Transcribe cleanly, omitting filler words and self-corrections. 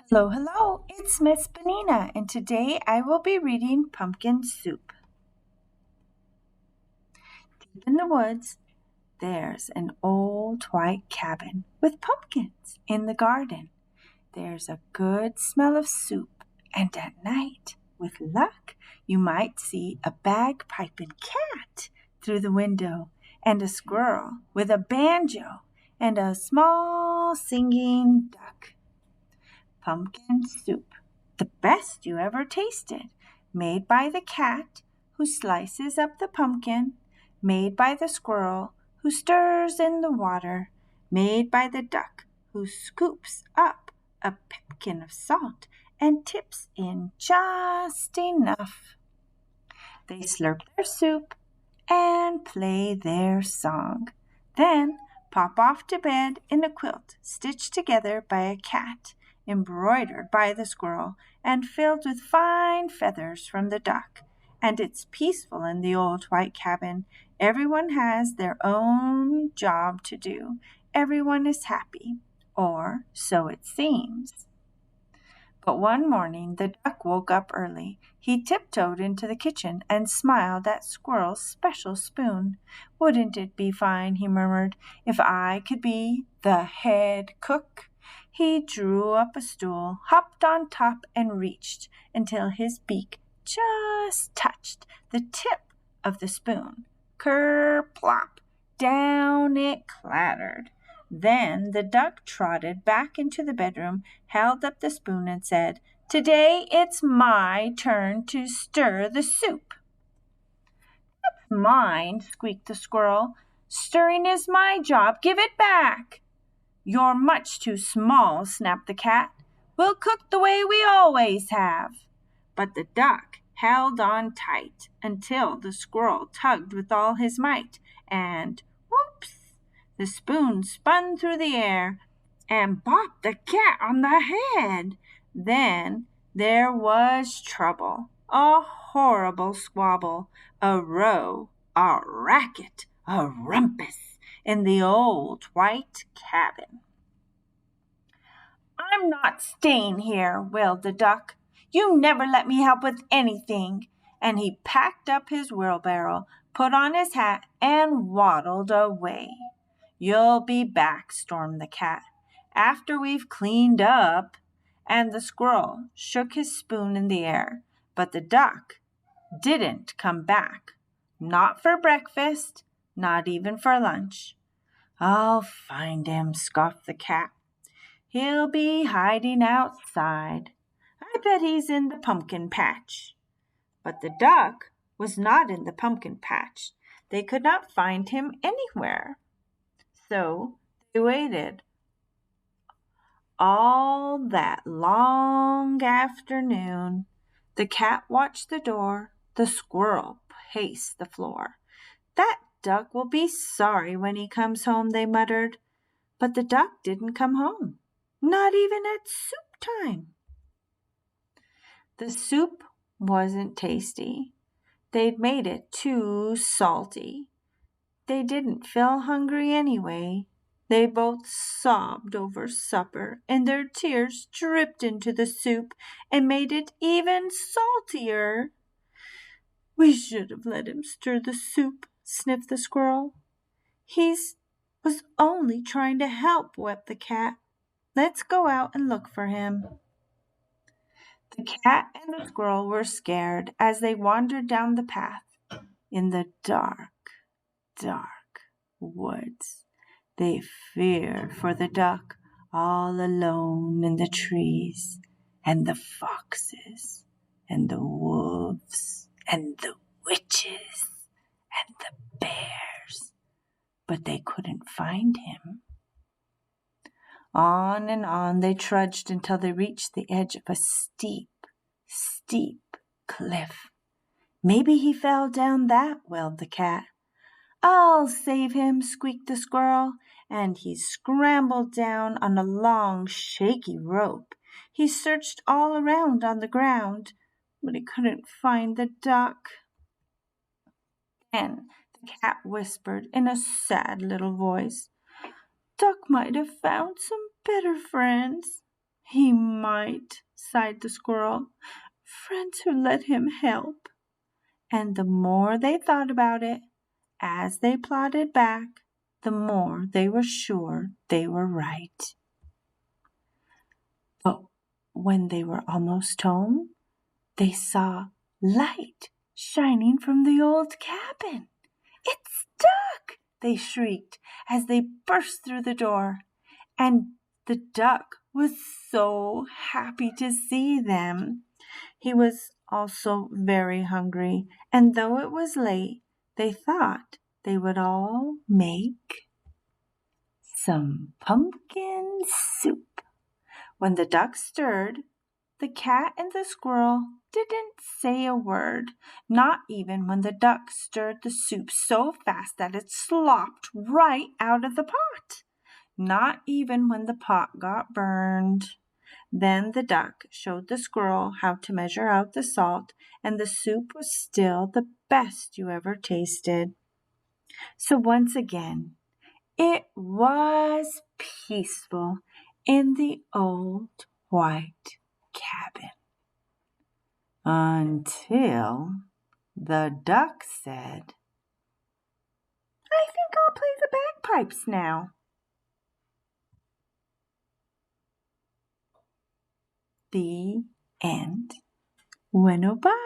Hello, hello, it's Miss Benina, and today I will be reading Pumpkin Soup. Deep in the woods, there's an old white cabin with pumpkins in the garden. There's a good smell of soup, and at night, with luck, you might see a bagpiping cat through the window, and a squirrel with a banjo, and a small singing duck. Pumpkin soup, the best you ever tasted, made by the cat who slices up the pumpkin, made by the squirrel who stirs in the water, made by the duck who scoops up a pipkin of salt and tips in just enough. They slurp their soup and play their song. Then pop off to bed in a quilt stitched together by a cat, embroidered by the squirrel, and filled with fine feathers from the duck. And it's peaceful in the old white cabin. Everyone has their own job to do. Everyone is happy, or so it seems. But one morning the duck woke up early. He tiptoed into the kitchen and smiled at Squirrel's special spoon. "Wouldn't it be fine," he murmured, "if I could be the head cook?" He drew up a stool, hopped on top, and reached until his beak just touched the tip of the spoon. Ker-plop! Down it clattered. Then the duck trotted back into the bedroom, held up the spoon, and said, "Today it's my turn to stir the soup." "Mine," squeaked the squirrel. "Stirring is my job. Give it back." "You're much too small," snapped the cat. "We'll cook the way we always have." But the duck held on tight until the squirrel tugged with all his might, and whoops! The spoon spun through the air and bopped the cat on the head. Then there was trouble, a horrible squabble, a row, a racket, a rumpus in the old white cabin. "I'm not staying here," wailed the duck. "You never let me help with anything." And he packed up his wheelbarrow, put on his hat, and waddled away. "You'll be back," stormed the cat, "after we've cleaned up." And the squirrel shook his spoon in the air, but the duck didn't come back. Not for breakfast, not even for lunch. "I'll find him," scoffed the cat. "He'll be hiding outside. I bet he's in the pumpkin patch." But the duck was not in the pumpkin patch. They could not find him anywhere. So they waited all that long afternoon. The cat watched the door. The squirrel paced the floor. "That duck will be sorry when he comes home," they muttered. But the duck didn't come home, not even at soup time. The soup wasn't tasty. They'd made it too salty. They didn't feel hungry anyway. They both sobbed over supper, and their tears dripped into the soup and made it even saltier. "We should have let him stir the soup," sniffed the squirrel. "He was only trying to help," wept the cat. "Let's go out and look for him." The cat and the squirrel were scared as they wandered down the path in the dark, dark woods. They feared for the duck all alone in the trees, and the foxes, and the wolves, and the witches, and the bears. But they couldn't find him. On and on they trudged until they reached the edge of a steep, steep cliff. "Maybe he fell down that," wailed the cat. "I'll save him," squeaked the squirrel, and he scrambled down on a long, shaky rope. He searched all around on the ground, but he couldn't find the duck. Then the cat whispered in a sad little voice, "Duck might have found some better friends." He might, sighed the squirrel. Friends who let him help. And the more they thought about it, as they plodded back, the more they were sure they were right. But when they were almost home, they saw light shining from the old cabin. It's Duck! They shrieked as they burst through the door. And the duck was so happy to see them. He was also very hungry, and though it was late, they thought they would all make some pumpkin soup. When the duck stirred, the cat and the squirrel didn't say a word, not even when the duck stirred the soup so fast that it slopped right out of the pot. Not even when the pot got burned. Then the duck showed the squirrel how to measure out the salt, and the soup was still the best you ever tasted. So once again, it was peaceful in the old white cabin. Until the duck said, I think I'll play the bagpipes now. The end. Bueno, bye.